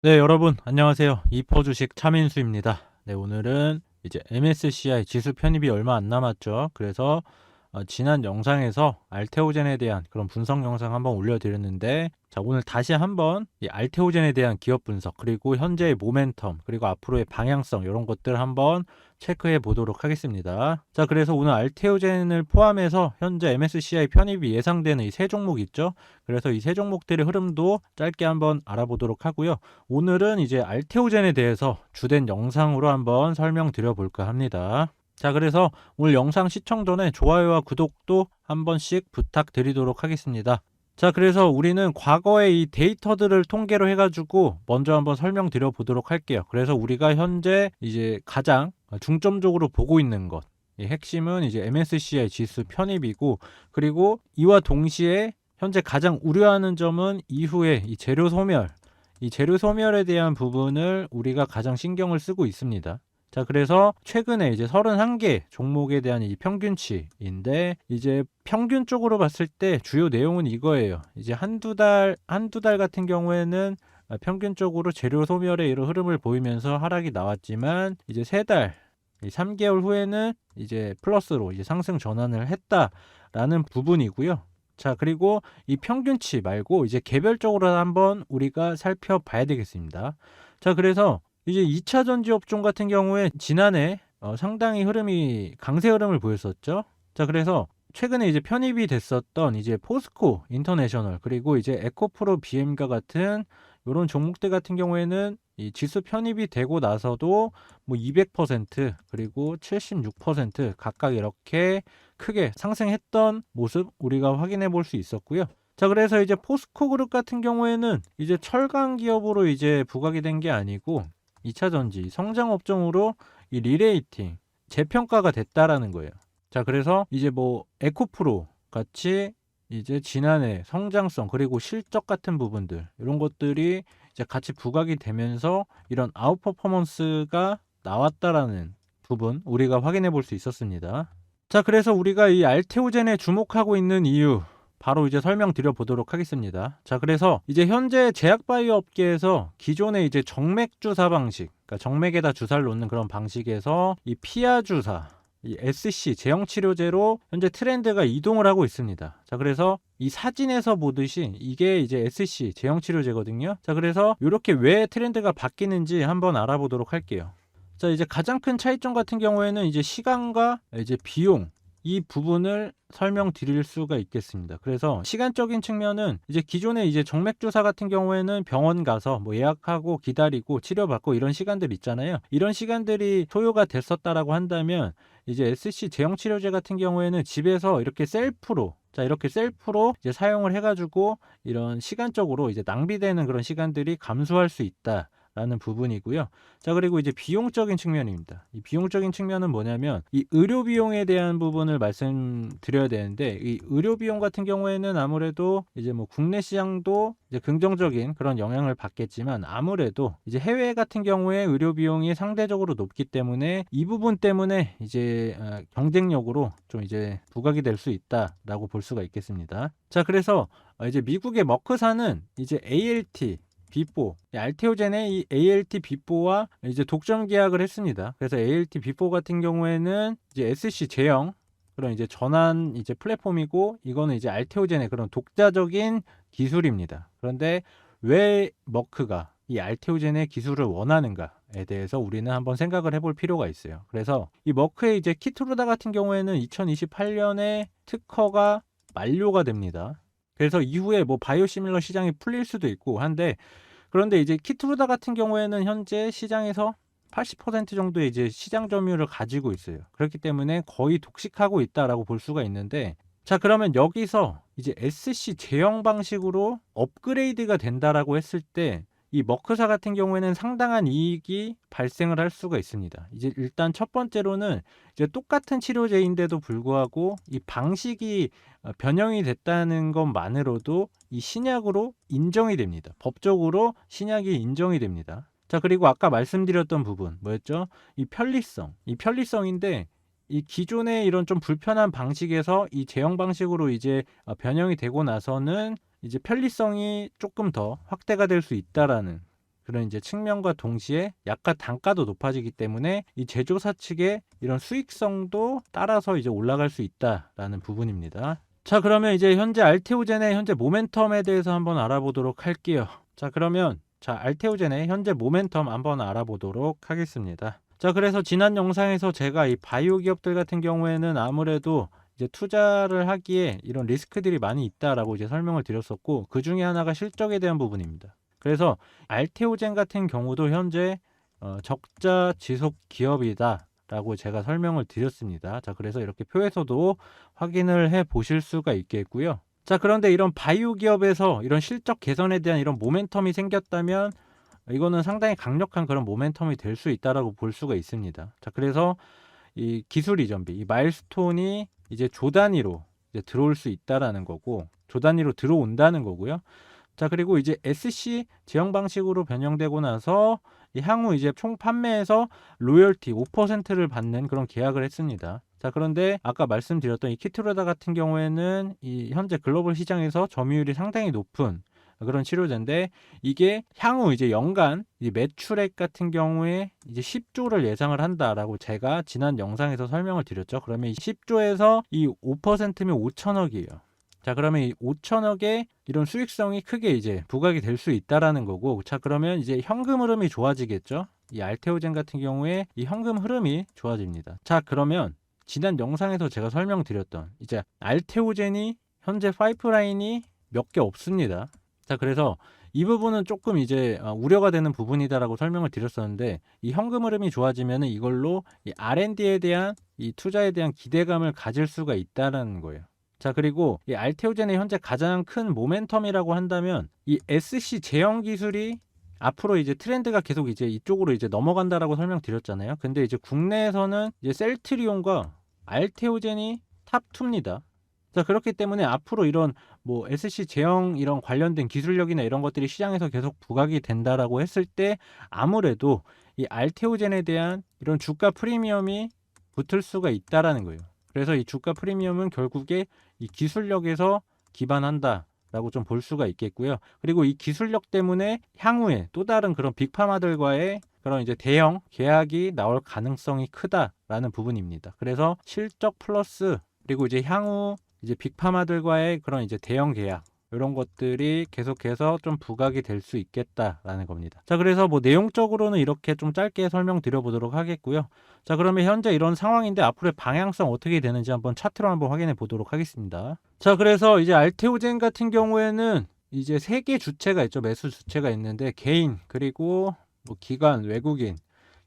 네, 여러분 안녕하세요. 이퍼 주식 차민수입니다. 네, 오늘은 이제 MSCI 지수 편입이 얼마 안 남았죠. 그래서 지난 영상에서 알테오젠에 대한 그런 분석 영상 한번 올려드렸는데, 자, 오늘 다시 한번 이 알테오젠에 대한 기업 분석, 그리고 현재의 모멘텀, 그리고 앞으로의 방향성 이런 것들 한번 체크해 보도록 하겠습니다. 자, 그래서 오늘 알테오젠을 포함해서 현재 MSCI 편입이 예상되는 이 세 종목 있죠. 그래서 이 세 종목들의 흐름도 짧게 한번 알아보도록 하고요. 오늘은 이제 알테오젠에 대해서 주된 영상으로 한번 설명드려 볼까 합니다. 자, 그래서 오늘 영상 시청 전에 좋아요와 구독도 한 번씩 부탁드리도록 하겠습니다. 자, 그래서 우리는 과거의 이 데이터들을 통계로 해가지고 먼저 한번 설명드려 보도록 할게요. 그래서 우리가 현재 이제 가장 중점적으로 보고 있는 것, 이 핵심은 이제 MSCI 지수 편입이고, 그리고 이와 동시에 현재 가장 우려하는 점은 이후에 이 재료 소멸, 이 재료 소멸에 대한 부분을 우리가 가장 신경을 쓰고 있습니다. 자, 그래서 최근에 이제 31개 종목에 대한 이 평균치인데, 이제 평균적으로 봤을 때 주요 내용은 이거예요. 이제 한두 달 같은 경우에는 평균적으로 재료 소멸의 이런 흐름을 보이면서 하락이 나왔지만, 이제 3달, 3개월 후에는 이제 플러스로 이제 상승 전환을 했다라는 부분이고요. 자, 그리고 이 평균치 말고 이제 개별적으로 한번 우리가 살펴봐야 되겠습니다. 자, 그래서 이제 2차 전지 업종 같은 경우에 지난해 상당히 흐름이 강세 흐름을 보였었죠. 자, 그래서 최근에 이제 편입이 됐었던 이제 포스코 인터내셔널, 그리고 이제 에코프로 BM과 같은 이런 종목들 같은 경우에는 이 지수 편입이 되고 나서도 뭐 200% 그리고 76% 각각 이렇게 크게 상승했던 모습 우리가 확인해 볼 수 있었고요. 자, 그래서 이제 포스코 그룹 같은 경우에는 이제 철강 기업으로 이제 부각이 된 게 아니고 2차 전지 성장 업종으로 이 리레이팅 재평가가 됐다라는 거예요. 자, 그래서 이제 뭐 에코프로 같이 이제 지난해 성장성 그리고 실적 같은 부분들, 이런 것들이 이제 같이 부각이 되면서 이런 아웃퍼포먼스가 나왔다라는 부분 우리가 확인해 볼 수 있었습니다. 자, 그래서 우리가 이 알테오젠에 주목하고 있는 이유 바로 이제 설명드려 보도록 하겠습니다. 자, 그래서 이제 현재 제약바이오 업계에서 기존의 이제 정맥 주사 방식, 그러니까 정맥에다 주사를 놓는 그런 방식에서 이 피하 주사, 이 SC 제형 치료제로 현재 트렌드가 이동을 하고 있습니다. 자, 그래서 이 사진에서 보듯이 이게 이제 SC 제형 치료제거든요. 자, 그래서 이렇게 왜 트렌드가 바뀌는지 한번 알아보도록 할게요. 자, 이제 가장 큰 차이점 같은 경우에는 이제 시간과 이제 비용, 이 부분을 설명드릴 수가 있겠습니다. 그래서 시간적인 측면은 이제 기존에 이제 정맥 주사 같은 경우에는 병원 가서 뭐 예약하고 기다리고 치료받고 이런 시간들 있잖아요. 이런 시간들이 소요가 됐었다라고 한다면, 이제 SC 제형 치료제 같은 경우에는 집에서 이렇게 셀프로, 자, 이렇게 셀프로 이제 사용을 해가지고 이런 시간적으로 이제 낭비되는 그런 시간들이 감소할 수 있다. 라는 부분이고요. 자, 그리고 이제 비용적인 측면입니다. 이 비용적인 측면은 뭐냐면 이 의료 비용에 대한 부분을 말씀드려야 되는데, 이 의료 비용 같은 경우에는 아무래도 이제 뭐 국내 시장도 이제 긍정적인 그런 영향을 받겠지만, 아무래도 이제 해외 같은 경우에 의료 비용이 상대적으로 높기 때문에 이 부분 때문에 이제 경쟁력으로 좀 이제 부각이 될 수 있다라고 볼 수가 있겠습니다. 자, 그래서 이제 미국의 머크사는 이제 ALT B4, 알테오젠의 이 ALT B4와 이제 독점 계약을 했습니다. 그래서 ALT B4 같은 경우에는 이제 SC 제형 그런 이제 전환 이제 플랫폼이고, 이거는 이제 알테오젠의 그런 독자적인 기술입니다. 그런데 왜 머크가 이 알테오젠의 기술을 원하는가에 대해서 우리는 한번 생각을 해볼 필요가 있어요. 그래서 이 머크의 이제 키트루다 같은 경우에는 2028년에 특허가 만료가 됩니다. 그래서 이후에 뭐 바이오시밀러 시장이 풀릴 수도 있고 한데, 그런데 이제 키트루다 같은 경우에는 현재 시장에서 80% 정도의 이제 시장 점유율을 가지고 있어요. 그렇기 때문에 거의 독식하고 있다라고 볼 수가 있는데, 자, 그러면 여기서 이제 SC 제형 방식으로 업그레이드가 된다라고 했을 때 이 머크사 같은 경우에는 상당한 이익이 발생을 할 수가 있습니다. 이제 일단 첫 번째로는 이제 똑같은 치료제인데도 불구하고 이 방식이 변형이 됐다는 것만으로도 이 신약으로 인정이 됩니다. 법적으로 신약이 인정이 됩니다. 자, 그리고 아까 말씀드렸던 부분 뭐였죠? 이 편리성. 이 편리성인데, 이 기존의 이런 좀 불편한 방식에서 이 제형 방식으로 이제 변형이 되고 나서는 이제 편리성이 조금 더 확대가 될 수 있다라는 그런 이제 측면과 동시에 약간 단가도 높아지기 때문에 이 제조사 측의 이런 수익성도 따라서 이제 올라갈 수 있다라는 부분입니다. 자, 그러면 이제 현재 알테오젠의 현재 모멘텀에 대해서 한번 알아보도록 할게요. 자, 그러면 알테오젠의 현재 모멘텀 한번 알아보도록 하겠습니다. 자, 그래서 지난 영상에서 제가 이 바이오 기업들 같은 경우에는 아무래도 이제 투자를 하기에 이런 리스크들이 많이 있다라고 이제 설명을 드렸었고, 그 중에 하나가 실적에 대한 부분입니다. 그래서 알테오젠 같은 경우도 현재 적자 지속 기업이다 라고 제가 설명을 드렸습니다. 자, 그래서 이렇게 표에서도 확인을 해 보실 수가 있겠고요. 자, 그런데 이런 바이오 기업에서 이런 실적 개선에 대한 이런 모멘텀이 생겼다면 이거는 상당히 강력한 그런 모멘텀이 될 수 있다라고 볼 수가 있습니다. 자, 그래서 이 기술 이전비, 이 마일스톤이 이제 조 단위로 이제 들어올 수 있다라는 거고, 조 단위로 들어온다는 거고요. 자, 그리고 이제 SC 제형 방식으로 변형되고 나서 향후 이제 총 판매에서 로열티 5%를 받는 그런 계약을 했습니다. 자, 그런데 아까 말씀드렸던 이 키트로다 같은 경우에는 이 현재 글로벌 시장에서 점유율이 상당히 높은 그런 치료제인데, 이게 향후 이제 연간 이제 매출액 같은 경우에 이제 10조를 예상을 한다라고 제가 지난 영상에서 설명을 드렸죠. 그러면 이 10조에서 이 5%면 5천억이에요. 자, 그러면 이 5천억의 이런 수익성이 크게 이제 부각이 될 수 있다라는 거고, 자, 그러면 이제 현금 흐름이 좋아지겠죠. 이 알테오젠 같은 경우에 이 현금 흐름이 좋아집니다. 자, 그러면 지난 영상에서 제가 설명드렸던 이제 알테오젠이 현재 파이프라인이 몇 개 없습니다. 자, 그래서 이 부분은 조금 이제 우려가 되는 부분이다라고 설명을 드렸었는데, 이 현금 흐름이 좋아지면 이걸로 이 R&D에 대한 이 투자에 대한 기대감을 가질 수가 있다라는 거예요. 자, 그리고 이 알테오젠의 현재 가장 큰 모멘텀이라고 한다면 이 SC 제형 기술이 앞으로 이제 트렌드가 계속 이제 이쪽으로 이제 넘어간다라고 설명드렸잖아요. 근데 이제 국내에서는 이제 셀트리온과 알테오젠이 탑2입니다. 자, 그렇기 때문에 앞으로 이런 뭐 SC 제형 이런 관련된 기술력이나 이런 것들이 시장에서 계속 부각이 된다라고 했을 때 아무래도 이 알테오젠에 대한 이런 주가 프리미엄이 붙을 수가 있다라는 거예요. 그래서 이 주가 프리미엄은 결국에 이 기술력에서 기반한다라고 좀 볼 수가 있겠고요. 그리고 이 기술력 때문에 향후에 또 다른 그런 빅파마들과의 그런 이제 대형 계약이 나올 가능성이 크다라는 부분입니다. 그래서 실적 플러스 그리고 이제 향후 이제 빅파마들과의 그런 이제 대형 계약 이런 것들이 계속해서 좀 부각이 될 수 있겠다라는 겁니다. 자, 그래서 뭐 내용적으로는 이렇게 좀 짧게 설명드려 보도록 하겠고요. 자, 그러면 현재 이런 상황인데 앞으로의 방향성 어떻게 되는지 한번 차트로 한번 확인해 보도록 하겠습니다. 자, 그래서 이제 알테오젠 같은 경우에는 이제 세 개 주체가 있죠. 매수 주체가 있는데 개인 그리고 뭐 기관, 외국인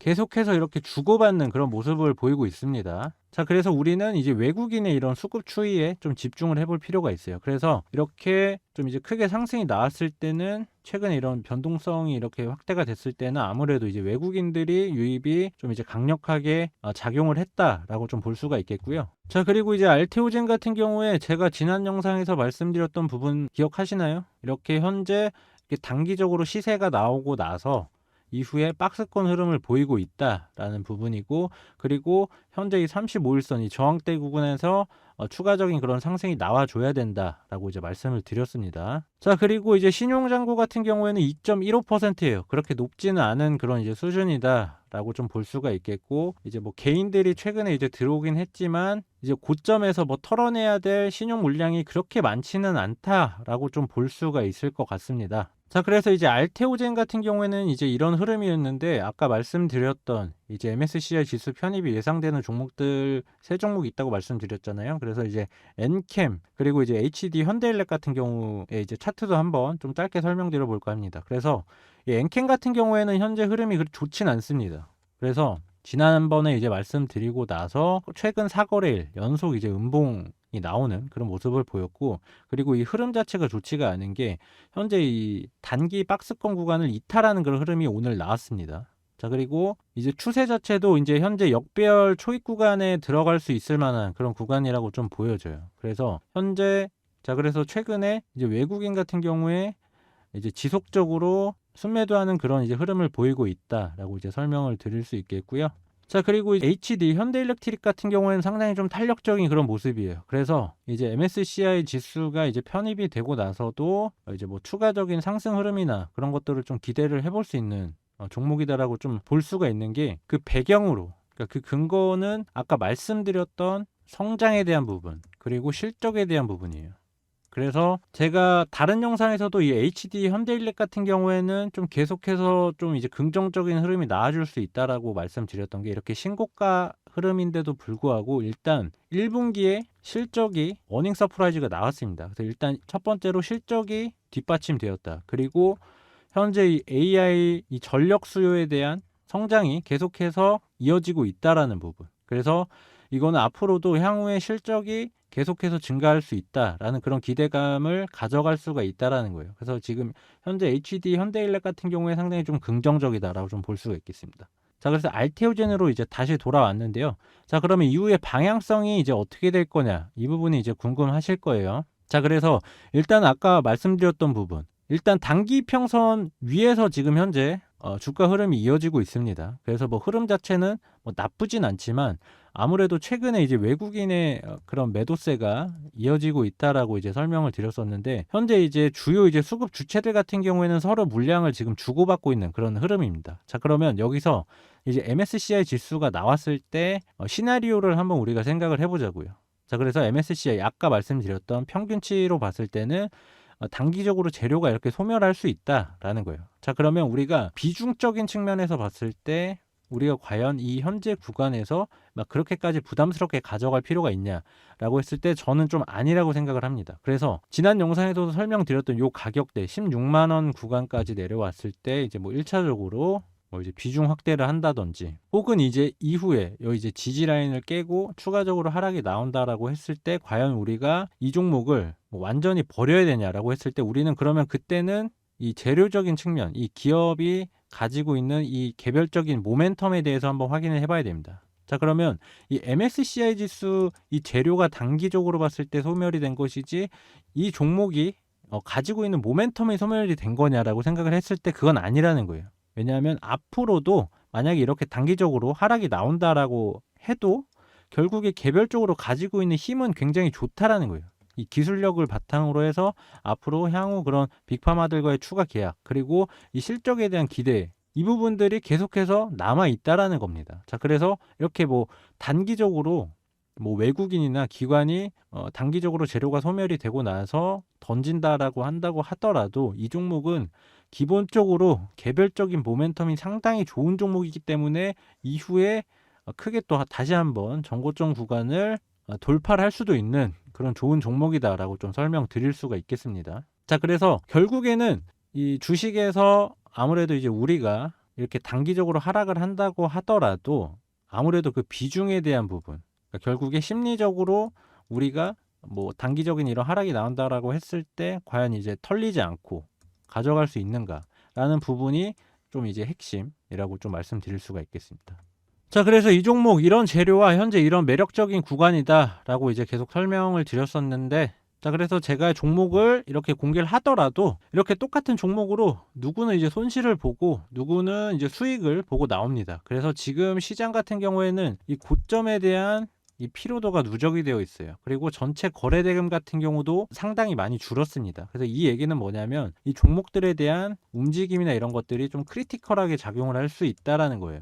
계속해서 이렇게 주고받는 그런 모습을 보이고 있습니다. 자, 그래서 우리는 이제 외국인의 이런 수급 추이에 좀 집중을 해볼 필요가 있어요. 그래서 이렇게 좀 이제 크게 상승이 나왔을 때는 최근에 이런 변동성이 이렇게 확대가 됐을 때는 아무래도 이제 외국인들이 유입이 좀 이제 강력하게 작용을 했다라고 좀 볼 수가 있겠고요. 자, 그리고 이제 알테오젠 같은 경우에 제가 지난 영상에서 말씀드렸던 부분 기억하시나요? 이렇게 현재 이렇게 단기적으로 시세가 나오고 나서 이후에 박스권 흐름을 보이고 있다라는 부분이고, 그리고 현재 이 35일선 이 저항대 구간에서 추가적인 그런 상승이 나와줘야 된다라고 이제 말씀을 드렸습니다. 자, 그리고 이제 신용잔고 같은 경우에는 2.15%예요. 그렇게 높지는 않은 그런 이제 수준이다라고 좀 볼 수가 있겠고, 이제 뭐 개인들이 최근에 이제 들어오긴 했지만 이제 고점에서 뭐 털어내야 될 신용 물량이 그렇게 많지는 않다라고 좀 볼 수가 있을 것 같습니다. 자, 그래서 이제 알테오젠 같은 경우에는 이제 이런 흐름이었는데, 아까 말씀드렸던 이제 MSCI 지수 편입이 예상되는 종목들 세 종목이 있다고 말씀드렸잖아요. 그래서 이제 엔캠 그리고 이제 HD 현대일렉 같은 경우에 이제 차트도 한번 좀 짧게 설명드려 볼까 합니다. 그래서 이 엔캠 같은 경우에는 현재 흐름이 그렇게 좋진 않습니다. 그래서 지난번에 이제 말씀드리고 나서 최근 4거래일 연속 이제 음봉이 나오는 그런 모습을 보였고, 그리고 이 흐름 자체가 좋지가 않은 게 현재 이 단기 박스권 구간을 이탈하는 그런 흐름이 오늘 나왔습니다. 자, 그리고 이제 추세 자체도 이제 현재 역배열 초입 구간에 들어갈 수 있을 만한 그런 구간이라고 좀 보여져요. 그래서 현재 그래서 최근에 이제 외국인 같은 경우에 이제 지속적으로 순매도하는 그런 이제 흐름을 보이고 있다라고 이제 설명을 드릴 수 있겠고요. 자, 그리고 HD 현대일렉트릭 같은 경우에는 상당히 좀 탄력적인 그런 모습이에요. 그래서 이제 MSCI 지수가 이제 편입이 되고 나서도 이제 뭐 추가적인 상승 흐름이나 그런 것들을 좀 기대를 해볼 수 있는 종목이다라고 좀 볼 수가 있는 게, 그 배경으로, 그러니까 그 근거는 아까 말씀드렸던 성장에 대한 부분, 그리고 실적에 대한 부분이에요. 그래서 제가 다른 영상에서도 이 HD 현대일렉 같은 경우에는 좀 계속해서 좀 이제 긍정적인 흐름이 나와줄 수 있다라고 말씀드렸던 게, 이렇게 신고가 흐름인데도 불구하고 일단 1분기에 실적이 어닝 서프라이즈가 나왔습니다. 그래서 일단 첫 번째로 실적이 뒷받침되었다. 그리고 현재 이 AI 이 전력 수요에 대한 성장이 계속해서 이어지고 있다라는 부분. 그래서 이거는 앞으로도 향후에 실적이 계속해서 증가할 수 있다라는 그런 기대감을 가져갈 수가 있다라는 거예요. 그래서 지금 현재 HD 현대일렉 같은 경우에 상당히 좀 긍정적이다라고 좀 볼 수가 있겠습니다. 자, 그래서 알테오젠으로 이제 다시 돌아왔는데요. 자, 그러면 이후에 방향성이 이제 어떻게 될 거냐, 이 부분이 이제 궁금하실 거예요. 자, 그래서 일단 아까 말씀드렸던 부분, 일단 단기 평선 위에서 지금 현재 주가 흐름이 이어지고 있습니다. 그래서 뭐 흐름 자체는 뭐 나쁘진 않지만, 아무래도 최근에 이제 외국인의 그런 매도세가 이어지고 있다라고 이제 설명을 드렸었는데, 현재 이제 주요 이제 수급 주체들 같은 경우에는 서로 물량을 지금 주고받고 있는 그런 흐름입니다. 자, 그러면 여기서 이제 MSCI 지수가 나왔을 때 시나리오를 한번 우리가 생각을 해보자고요. 자, 그래서 MSCI 아까 말씀드렸던 평균치로 봤을 때는 단기적으로 재료가 이렇게 소멸할 수 있다라는 거예요. 자, 그러면 우리가 비중적인 측면에서 봤을 때 우리가 과연 이 현재 구간에서 막 그렇게까지 부담스럽게 가져갈 필요가 있냐라고 했을 때 저는 좀 아니라고 생각을 합니다. 그래서 지난 영상에서도 설명드렸던 요 가격대 16만 원 구간까지 내려왔을 때 이제 뭐 1차적으로 뭐 이제 비중 확대를 한다든지, 혹은 이제 이후에 여기 이제 지지 라인을 깨고 추가적으로 하락이 나온다라고 했을 때 과연 우리가 이 종목을 뭐 완전히 버려야 되냐라고 했을 때, 우리는 그러면 그때는 이 재료적인 측면, 이 기업이 가지고 있는 이 개별적인 모멘텀에 대해서 한번 확인을 해봐야 됩니다. 자, 그러면 이 MSCI 지수 이 재료가 단기적으로 봤을 때 소멸이 된 것이지, 이 종목이 가지고 있는 모멘텀이 소멸이 된 거냐라고 생각을 했을 때 그건 아니라는 거예요. 왜냐하면 앞으로도 만약에 이렇게 단기적으로 하락이 나온다라고 해도 결국에 개별적으로 가지고 있는 힘은 굉장히 좋다라는 거예요. 이 기술력을 바탕으로 해서 앞으로 향후 그런 빅파마들과의 추가 계약, 그리고 이 실적에 대한 기대, 이 부분들이 계속해서 남아 있다라는 겁니다. 자, 그래서 이렇게 뭐 단기적으로 뭐 외국인이나 기관이 단기적으로 재료가 소멸이 되고 나서 던진다라고 한다고 하더라도, 이 종목은 기본적으로 개별적인 모멘텀이 상당히 좋은 종목이기 때문에 이후에 크게 또 다시 한번 전고점 구간을 돌파를 할 수도 있는 그런 좋은 종목이다라고 좀 설명드릴 수가 있겠습니다. 자, 그래서 결국에는 이 주식에서 아무래도 이제 우리가 이렇게 단기적으로 하락을 한다고 하더라도 아무래도 그 비중에 대한 부분, 그러니까 결국에 심리적으로 우리가 뭐 단기적인 이런 하락이 나온다라고 했을 때 과연 이제 털리지 않고 가져갈 수 있는가라는 부분이 좀 이제 핵심이라고 좀 말씀드릴 수가 있겠습니다. 자, 그래서 이 종목 이런 재료와 현재 이런 매력적인 구간이다라고 이제 계속 설명을 드렸었는데, 자, 그래서 제가 종목을 이렇게 공개를 하더라도 이렇게 똑같은 종목으로 누구는 이제 손실을 보고 누구는 이제 수익을 보고 나옵니다. 그래서 지금 시장 같은 경우에는 이 고점에 대한 이 피로도가 누적이 되어 있어요. 그리고 전체 거래대금 같은 경우도 상당히 많이 줄었습니다. 그래서 이 얘기는 뭐냐면, 이 종목들에 대한 움직임이나 이런 것들이 좀 크리티컬하게 작용을 할 수 있다라는 거예요.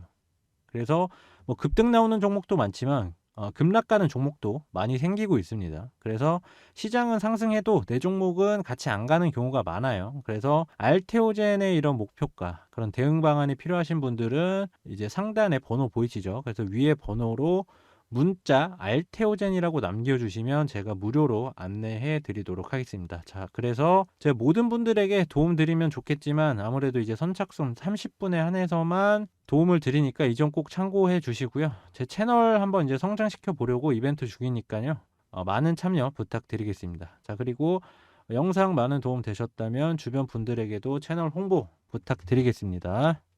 그래서 뭐 급등 나오는 종목도 많지만 급락 가는 종목도 많이 생기고 있습니다. 그래서 시장은 상승해도 내 종목은 같이 안 가는 경우가 많아요. 그래서 알테오젠의 이런 목표가, 그런 대응 방안이 필요하신 분들은 이제 상단에 번호 보이시죠? 그래서 위에 번호로 문자 알테오젠이라고 남겨주시면 제가 무료로 안내해 드리도록 하겠습니다. 자, 그래서 제가 모든 분들에게 도움 드리면 좋겠지만 아무래도 이제 선착순 30분에 한해서만 도움을 드리니까 이 점 꼭 참고해 주시고요. 제 채널 한번 이제 성장시켜 보려고 이벤트 중이니까요. 많은 참여 부탁드리겠습니다. 자, 그리고 영상 많은 도움 되셨다면 주변 분들에게도 채널 홍보 부탁드리겠습니다.